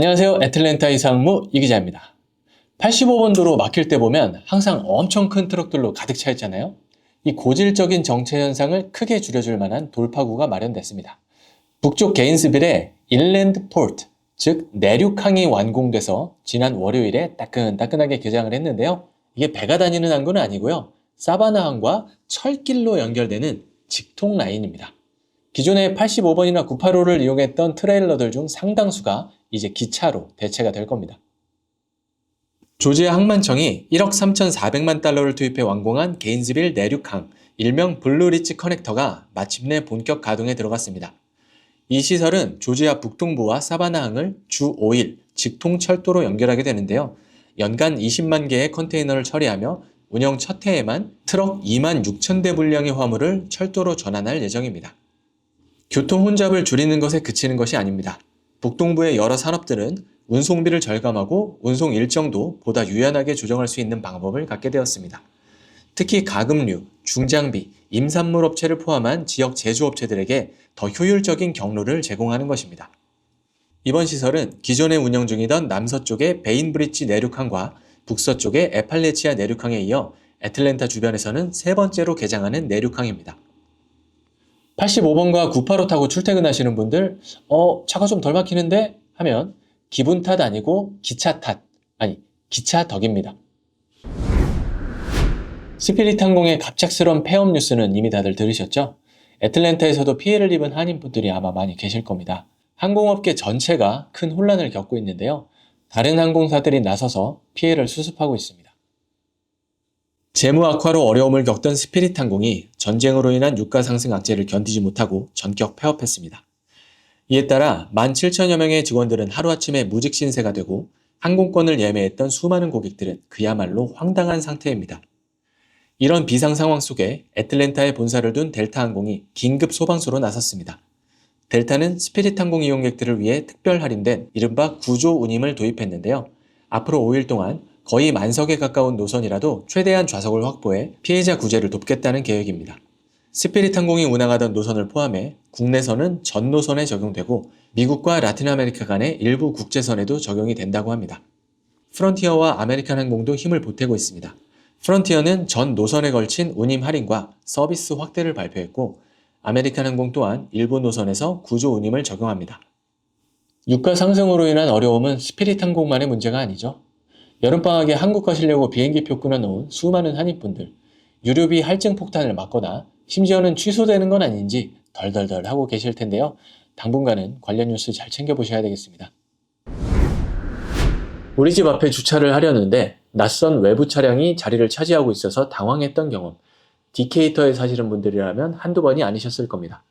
안녕하세요. 애틀랜타 이상무 이기자입니다. 85번 도로 막힐 때 보면 항상 엄청 큰 트럭들로 가득 차 있잖아요. 이 고질적인 정체 현상을 크게 줄여줄 만한 돌파구가 마련됐습니다. 북쪽 게인스빌에 인랜드 포트, 즉 내륙항이 완공돼서 지난 월요일에 따끈따끈하게 개장을 했는데요. 이게 배가 다니는 항구는 아니고요. 사바나항과 철길로 연결되는 직통 라인입니다. 기존에 85번이나 985를 이용했던 트레일러들 중 상당수가 이제 기차로 대체가 될 겁니다. 조지아 항만청이 1억 3,400만 달러를 투입해 완공한 게인스빌 내륙항, 일명 블루리지 커넥터가 마침내 본격 가동에 들어갔습니다. 이 시설은 조지아 북동부와 사바나항을 주 5일 직통 철도로 연결하게 되는데요. 연간 20만 개의 컨테이너를 처리하며 운영 첫 해에만 트럭 2만 6천 대 분량의 화물을 철도로 전환할 예정입니다. 교통 혼잡을 줄이는 것에 그치는 것이 아닙니다. 북동부의 여러 산업들은 운송비를 절감하고 운송 일정도 보다 유연하게 조정할 수 있는 방법을 갖게 되었습니다. 특히 가금류, 중장비, 임산물 업체를 포함한 지역 제조업체들에게 더 효율적인 경로를 제공하는 것입니다. 이번 시설은 기존에 운영 중이던 남서쪽의 베인브리지 내륙항과 북서쪽의 에팔레치아 내륙항에 이어 애틀랜타 주변에서는 세 번째로 개장하는 내륙항입니다. 85번과 985 타고 출퇴근하시는 분들 차가 좀 덜 막히는데? 하면 기분 탓 아니고 기차 탓, 기차 덕입니다. 스피릿 항공의 갑작스러운 폐업 뉴스는 이미 다들 들으셨죠? 애틀랜타에서도 피해를 입은 한인분들이 아마 많이 계실 겁니다. 항공업계 전체가 큰 혼란을 겪고 있는데요. 다른 항공사들이 나서서 피해를 수습하고 있습니다. 재무 악화로 어려움을 겪던 스피릿 항공이 전쟁으로 인한 유가 상승 악재를 견디지 못하고 전격 폐업했습니다. 이에 따라 17,000여 명의 직원들은 하루아침에 무직 신세가 되고 항공권을 예매했던 수많은 고객들은 그야말로 황당한 상태입니다. 이런 비상 상황 속에 애틀랜타에 본사를 둔 델타 항공이 긴급 소방수로 나섰습니다. 델타는 스피릿 항공 이용객들을 위해 특별 할인된 이른바 구조 운임을 도입했는데요. 앞으로 5일 동안 거의 만석에 가까운 노선이라도 최대한 좌석을 확보해 피해자 구제를 돕겠다는 계획입니다. 스피릿 항공이 운항하던 노선을 포함해 국내선은 전 노선에 적용되고 미국과 라틴 아메리카 간의 일부 국제선에도 적용이 된다고 합니다. 프론티어와 아메리칸 항공도 힘을 보태고 있습니다. 프론티어는 전 노선에 걸친 운임 할인과 서비스 확대를 발표했고 아메리칸 항공 또한 일부 노선에서 구조 운임을 적용합니다. 유가 상승으로 인한 어려움은 스피릿 항공만의 문제가 아니죠. 여름방학에 한국 가시려고 비행기표 끊어놓은 수많은 한인분들, 유류비 할증 폭탄을 맞거나 심지어는 취소되는 건 아닌지 덜덜덜 하고 계실 텐데요. 당분간은 관련 뉴스 잘 챙겨보셔야 되겠습니다. 우리 집 앞에 주차를 하려는데 낯선 외부 차량이 자리를 차지하고 있어서 당황했던 경험. 디케이터에 사시는 분들이라면 한두 번이 아니셨을 겁니다.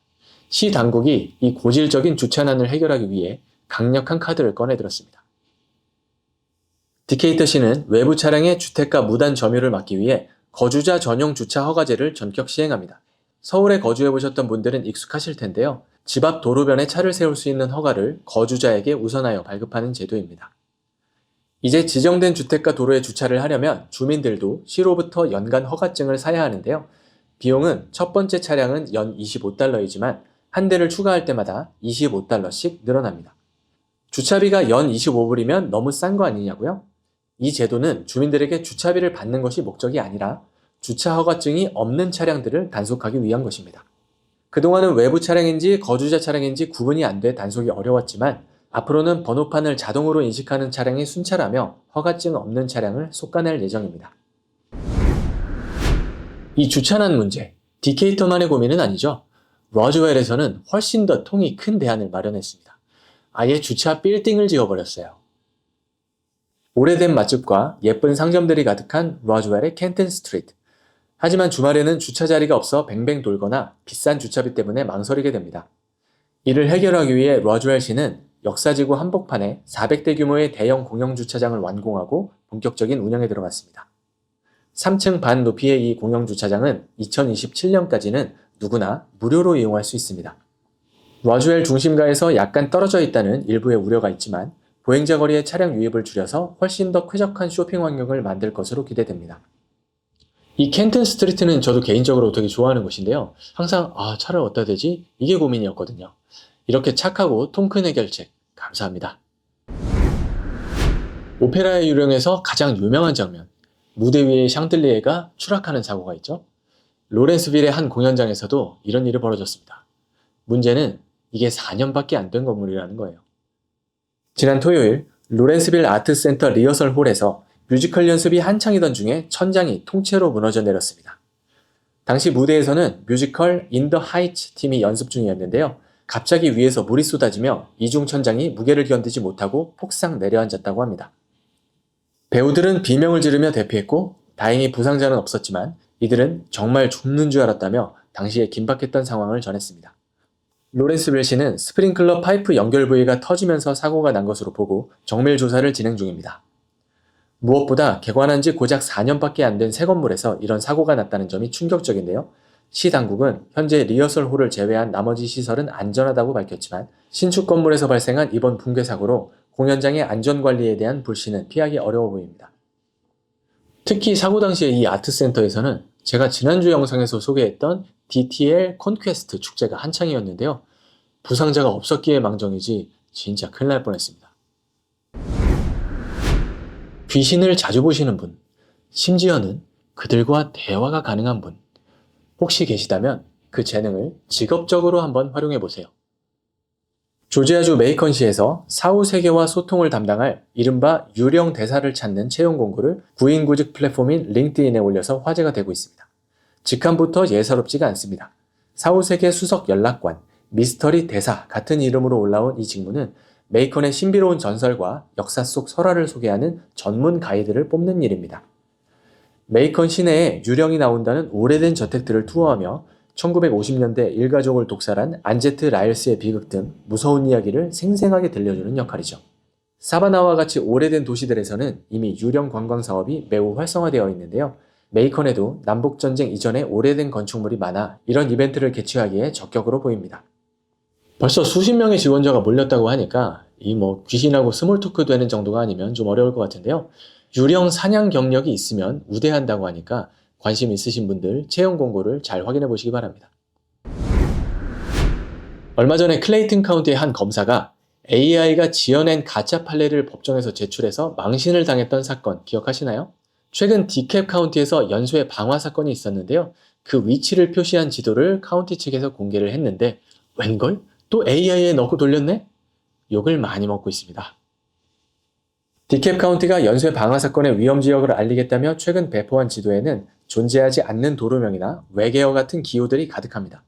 시 당국이 이 고질적인 주차난을 해결하기 위해 강력한 카드를 꺼내들었습니다. 디케이터시는 외부 차량의 주택가 무단 점유를 막기 위해 거주자 전용 주차 허가제를 전격 시행합니다. 서울에 거주해보셨던 분들은 익숙하실 텐데요. 집 앞 도로변에 차를 세울 수 있는 허가를 거주자에게 우선하여 발급하는 제도입니다. 이제 지정된 주택가 도로에 주차를 하려면 주민들도 시로부터 연간 허가증을 사야 하는데요. 비용은 첫 번째 차량은 연 25달러이지만 한 대를 추가할 때마다 25달러씩 늘어납니다. 주차비가 연 25불이면 너무 싼 거 아니냐고요? 이 제도는 주민들에게 주차비를 받는 것이 목적이 아니라 주차 허가증이 없는 차량들을 단속하기 위한 것입니다. 그동안은 외부 차량인지 거주자 차량인지 구분이 안 돼 단속이 어려웠지만 앞으로는 번호판을 자동으로 인식하는 차량이 순찰하며 허가증 없는 차량을 솎아낼 예정입니다. 이 주차난 문제, 디케이터만의 고민은 아니죠. 로즈웰에서는 훨씬 더 통이 큰 대안을 마련했습니다. 아예 주차 빌딩을 지어버렸어요. 오래된 맛집과 예쁜 상점들이 가득한 로즈웰의 켄튼 스트리트. 하지만 주말에는 주차 자리가 없어 뱅뱅 돌거나 비싼 주차비 때문에 망설이게 됩니다. 이를 해결하기 위해 로즈웰시는 역사지구 한복판에 400대 규모의 대형 공영주차장을 완공하고 본격적인 운영에 들어갔습니다. 3층 반 높이의 이 공영주차장은 2027년까지는 누구나 무료로 이용할 수 있습니다. 로즈웰 중심가에서 약간 떨어져 있다는 일부의 우려가 있지만 보행자 거리의 차량 유입을 줄여서 훨씬 더 쾌적한 쇼핑 환경을 만들 것으로 기대됩니다. 이 켄튼 스트리트는 저도 개인적으로 되게 좋아하는 곳인데요. 항상 차를 어디다 대지? 이게 고민이었거든요. 이렇게 착하고 통 큰 해결책 감사합니다. 오페라의 유령에서 가장 유명한 장면, 무대 위에 샹들리에가 추락하는 사고가 있죠. 로렌스빌의 한 공연장에서도 이런 일이 벌어졌습니다. 문제는 이게 4년밖에 안 된 건물이라는 거예요. 지난 토요일 로렌스빌 아트센터 리허설 홀에서 뮤지컬 연습이 한창이던 중에 천장이 통째로 무너져 내렸습니다. 당시 무대에서는 뮤지컬 인 더 하이츠 팀이 연습 중이었는데요. 갑자기 위에서 물이 쏟아지며 이중 천장이 무게를 견디지 못하고 폭삭 내려앉았다고 합니다. 배우들은 비명을 지르며 대피했고 다행히 부상자는 없었지만 이들은 정말 죽는 줄 알았다며 당시에 긴박했던 상황을 전했습니다. 로렌스빌 씨는 스프링클러 파이프 연결 부위가 터지면서 사고가 난 것으로 보고 정밀 조사를 진행 중입니다. 무엇보다 개관한 지 고작 4년밖에 안 된 새 건물에서 이런 사고가 났다는 점이 충격적인데요. 시 당국은 현재 리허설홀을 제외한 나머지 시설은 안전하다고 밝혔지만 신축 건물에서 발생한 이번 붕괴 사고로 공연장의 안전관리에 대한 불신은 피하기 어려워 보입니다. 특히 사고 당시에 이 아트센터에서는 제가 지난주 영상에서 소개했던 DTL 콘퀘스트 축제가 한창이었는데요. 부상자가 없었기에 망정이지 진짜 큰일 날 뻔했습니다. 귀신을 자주 보시는 분, 심지어는 그들과 대화가 가능한 분, 혹시 계시다면 그 재능을 직업적으로 한번 활용해 보세요. 조지아주 메이컨시에서 사후 세계와 소통을 담당할 이른바 유령 대사를 찾는 채용 공고를 구인 구직 플랫폼인 링크드인에 올려서 화제가 되고 있습니다. 직함부터 예사롭지가 않습니다. 사후 세계 수석 연락관, 미스터리 대사 같은 이름으로 올라온 이 직무는 메이컨의 신비로운 전설과 역사 속 설화를 소개하는 전문 가이드를 뽑는 일입니다. 메이컨 시내에 유령이 나온다는 오래된 저택들을 투어하며 1950년대 일가족을 독살한 안제트 라일스의 비극 등 무서운 이야기를 생생하게 들려주는 역할이죠. 사바나와 같이 오래된 도시들에서는 이미 유령 관광 사업이 매우 활성화되어 있는데요. 메이컨에도 남북전쟁 이전에 오래된 건축물이 많아 이런 이벤트를 개최하기에 적격으로 보입니다. 벌써 수십 명의 지원자가 몰렸다고 하니까 귀신하고 스몰 토크 되는 정도가 아니면 좀 어려울 것 같은데요. 유령 사냥 경력이 있으면 우대한다고 하니까 관심 있으신 분들 채용 공고를 잘 확인해 보시기 바랍니다. 얼마 전에 클레이튼 카운티의 한 검사가 AI가 지어낸 가짜 판례를 법정에서 제출해서 망신을 당했던 사건 기억하시나요? 최근 디캡 카운티에서 연쇄 방화 사건이 있었는데요. 그 위치를 표시한 지도를 카운티 측에서 공개를 했는데 웬걸? 또 AI에 넣고 돌렸네? 욕을 많이 먹고 있습니다. 디캡 카운티가 연쇄 방화 사건의 위험 지역을 알리겠다며 최근 배포한 지도에는 존재하지 않는 도로명이나 외계어 같은 기호들이 가득합니다.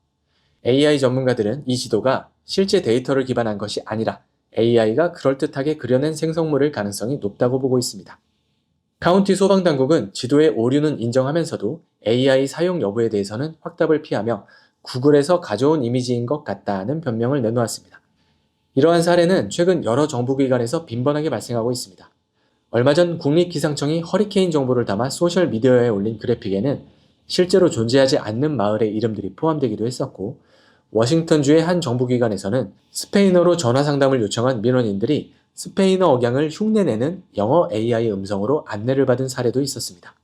AI 전문가들은 이 지도가 실제 데이터를 기반한 것이 아니라 AI가 그럴듯하게 그려낸 생성물일 가능성이 높다고 보고 있습니다. 카운티 소방당국은 지도의 오류는 인정하면서도 AI 사용 여부에 대해서는 확답을 피하며 구글에서 가져온 이미지인 것 같다는 변명을 내놓았습니다. 이러한 사례는 최근 여러 정부기관에서 빈번하게 발생하고 있습니다. 얼마 전 국립기상청이 허리케인 정보를 담아 소셜미디어에 올린 그래픽에는 실제로 존재하지 않는 마을의 이름들이 포함되기도 했었고, 워싱턴주의 한 정부기관에서는 스페인어로 전화상담을 요청한 민원인들이 스페인어 억양을 흉내내는 영어 AI 음성으로 안내를 받은 사례도 있었습니다.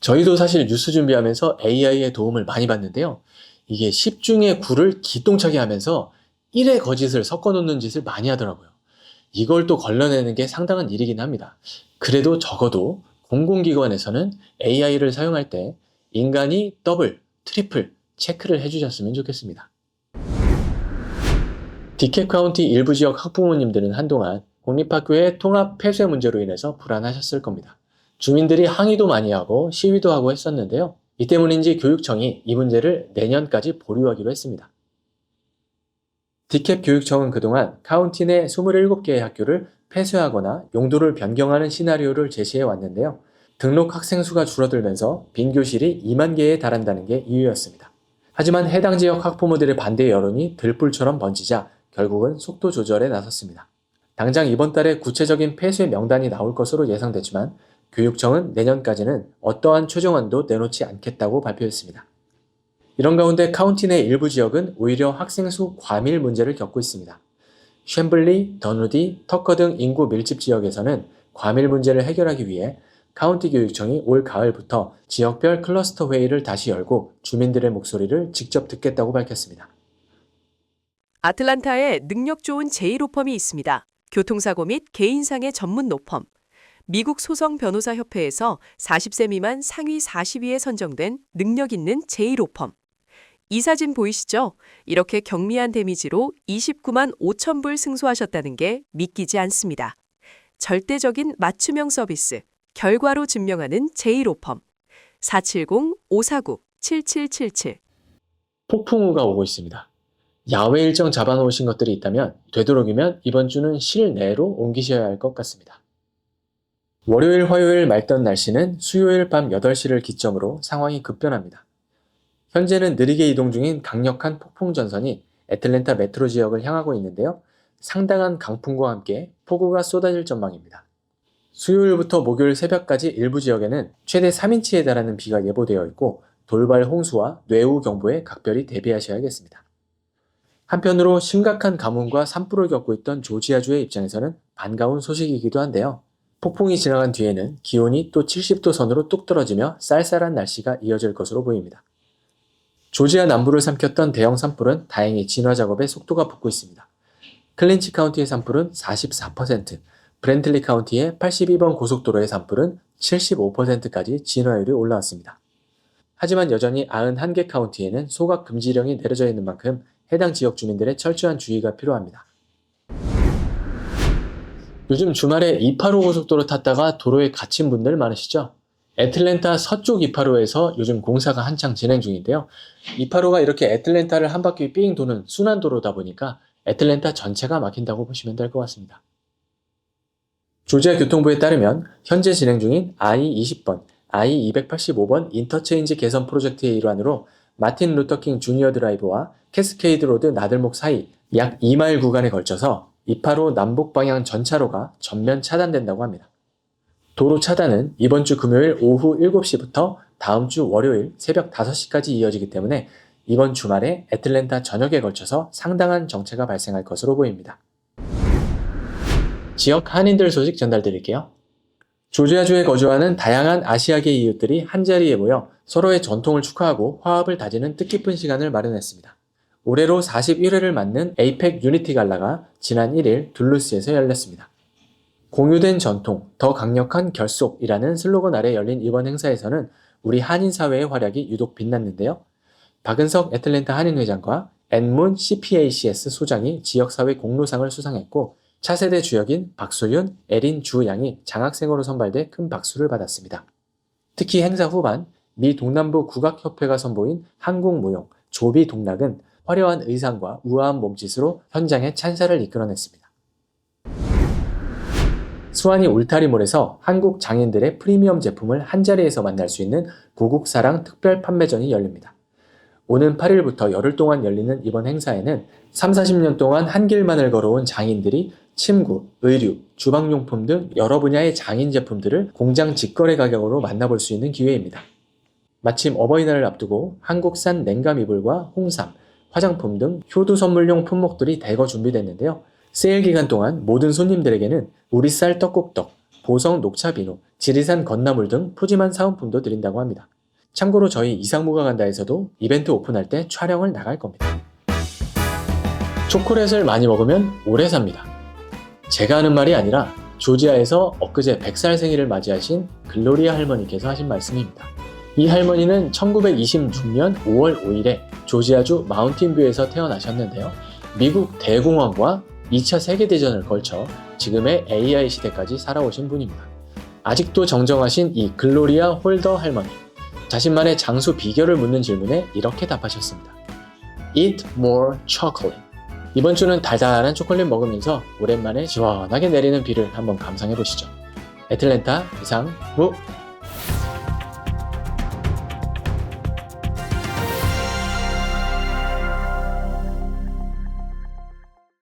저희도 사실 뉴스 준비하면서 AI의 도움을 많이 받는데요. 이게 10중에 9를 기똥차게 하면서 1의 거짓을 섞어놓는 짓을 많이 하더라고요. 이걸 또 걸러내는 게 상당한 일이긴 합니다. 그래도 적어도 공공기관에서는 AI를 사용할 때 인간이 더블, 트리플 체크를 해주셨으면 좋겠습니다. 디캡 카운티 일부 지역 학부모님들은 한동안 공립학교의 통합 폐쇄 문제로 인해서 불안하셨을 겁니다. 주민들이 항의도 많이 하고 시위도 하고 했었는데요. 이 때문인지 교육청이 이 문제를 내년까지 보류하기로 했습니다. 디캡 교육청은 그동안 카운티 내 27개의 학교를 폐쇄하거나 용도를 변경하는 시나리오를 제시해 왔는데요. 등록 학생 수가 줄어들면서 빈 교실이 2만 개에 달한다는 게 이유였습니다. 하지만 해당 지역 학부모들의 반대 여론이 들불처럼 번지자 결국은 속도 조절에 나섰습니다. 당장 이번 달에 구체적인 폐쇄 명단이 나올 것으로 예상됐지만 교육청은 내년까지는 어떠한 최종안도 내놓지 않겠다고 발표했습니다. 이런 가운데 카운티 내 일부 지역은 오히려 학생 수 과밀 문제를 겪고 있습니다. 쉔블리, 더누디, 터커 등 인구 밀집 지역에서는 과밀 문제를 해결하기 위해 카운티 교육청이 올 가을부터 지역별 클러스터 회의를 다시 열고 주민들의 목소리를 직접 듣겠다고 밝혔습니다. 아틀란타에 능력 좋은 제1호펌이 있습니다. 교통사고 및 개인상해 전문 로펌, 미국 소송 변호사 협회에서 40세 미만 상위 40위에 선정된 능력 있는 제1로펌. 이 사진 보이시죠? 이렇게 경미한 데미지로 29만 5천 불 승소하셨다는 게 믿기지 않습니다. 절대적인 맞춤형 서비스, 결과로 증명하는 제1로펌. 470-549-7777. 폭풍우가 오고 있습니다. 야외 일정 잡아놓으신 것들이 있다면 되도록이면 이번 주는 실내로 옮기셔야 할 것 같습니다. 월요일, 화요일 맑던 날씨는 수요일 밤 8시를 기점으로 상황이 급변합니다. 현재는 느리게 이동 중인 강력한 폭풍 전선이 애틀랜타 메트로 지역을 향하고 있는데요. 상당한 강풍과 함께 폭우가 쏟아질 전망입니다. 수요일부터 목요일 새벽까지 일부 지역에는 최대 3인치에 달하는 비가 예보되어 있고 돌발 홍수와 뇌우 경보에 각별히 대비하셔야겠습니다. 한편으로 심각한 가뭄과 산불을 겪고 있던 조지아주의 입장에서는 반가운 소식이기도 한데요. 폭풍이 지나간 뒤에는 기온이 또 70도 선으로 뚝 떨어지며 쌀쌀한 날씨가 이어질 것으로 보입니다. 조지아 남부를 삼켰던 대형 산불은 다행히 진화 작업에 속도가 붙고 있습니다. 클린치 카운티의 산불은 44%, 브렌틀리 카운티의 82번 고속도로의 산불은 75%까지 진화율이 올라왔습니다. 하지만 여전히 91개 카운티에는 소각 금지령이 내려져 있는 만큼 해당 지역 주민들의 철저한 주의가 필요합니다. 요즘 주말에 285 고속도로 탔다가 도로에 갇힌 분들 많으시죠? 애틀랜타 서쪽 285에서 요즘 공사가 한창 진행 중인데요. 285가 이렇게 애틀랜타를 한 바퀴 삥 도는 순환도로다 보니까 애틀랜타 전체가 막힌다고 보시면 될 것 같습니다. 조지아 교통부에 따르면 현재 진행 중인 I-20번, I-285번 인터체인지 개선 프로젝트의 일환으로 마틴 루터킹 주니어 드라이브와 캐스케이드 로드 나들목 사이 약 2마일 구간에 걸쳐서 285 남북 방향 전차로가 전면 차단된다고 합니다. 도로 차단은 이번 주 금요일 오후 7시부터 다음 주 월요일 새벽 5시까지 이어지기 때문에 이번 주말에 애틀랜타 전역에 걸쳐서 상당한 정체가 발생할 것으로 보입니다. 지역 한인들 소식 전달드릴게요. 조지아주에 거주하는 다양한 아시아계 이웃들이 한자리에 모여 서로의 전통을 축하하고 화합을 다지는 뜻깊은 시간을 마련했습니다. 올해로 41회를 맞는 에이펙 유니티 갈라가 지난 1일 둘루스에서 열렸습니다. 공유된 전통, 더 강력한 결속이라는 슬로건 아래 열린 이번 행사에서는 우리 한인사회의 활약이 유독 빛났는데요. 박은석 애틀랜타 한인회장과 앤문 CPACS 소장이 지역사회 공로상을 수상했고 차세대 주역인 박소윤, 에린 주 양이 장학생으로 선발돼 큰 박수를 받았습니다. 특히 행사 후반 미 동남부 국악협회가 선보인 한국무용, 조비 동락은 화려한 의상과 우아한 몸짓으로 현장의 찬사를 이끌어냈습니다. 수완이 울타리몰에서 한국 장인들의 프리미엄 제품을 한자리에서 만날 수 있는 고국사랑 특별 판매전이 열립니다. 오는 8일부터 열흘 동안 열리는 이번 행사에는 30-40년 동안 한 길만을 걸어온 장인들이 침구, 의류, 주방용품 등 여러 분야의 장인 제품들을 공장 직거래 가격으로 만나볼 수 있는 기회입니다. 마침 어버이날을 앞두고 한국산 냉감 이불과 홍삼, 화장품 등 효도 선물용 품목들이 대거 준비됐는데요. 세일 기간 동안 모든 손님들에게는 우리쌀 떡국떡, 보성 녹차 비누, 지리산 건나물 등 푸짐한 사은품도 드린다고 합니다. 참고로 저희 이상무가 간다에서도 이벤트 오픈할 때 촬영을 나갈 겁니다. 초콜릿을 많이 먹으면 오래 삽니다. 제가 하는 말이 아니라 조지아에서 엊그제 100살 생일을 맞이하신 글로리아 할머니께서 하신 말씀입니다. 이 할머니는 1926년 5월 5일에 조지아주 마운틴뷰에서 태어나셨는데요. 미국 대공황과 2차 세계대전을 걸쳐 지금의 AI 시대까지 살아오신 분입니다. 아직도 정정하신 이 글로리아 홀더 할머니. 자신만의 장수 비결을 묻는 질문에 이렇게 답하셨습니다. Eat more chocolate. 이번 주는 달달한 초콜릿 먹으면서 오랜만에 시원하게 내리는 비를 한번 감상해 보시죠. 애틀랜타 이상무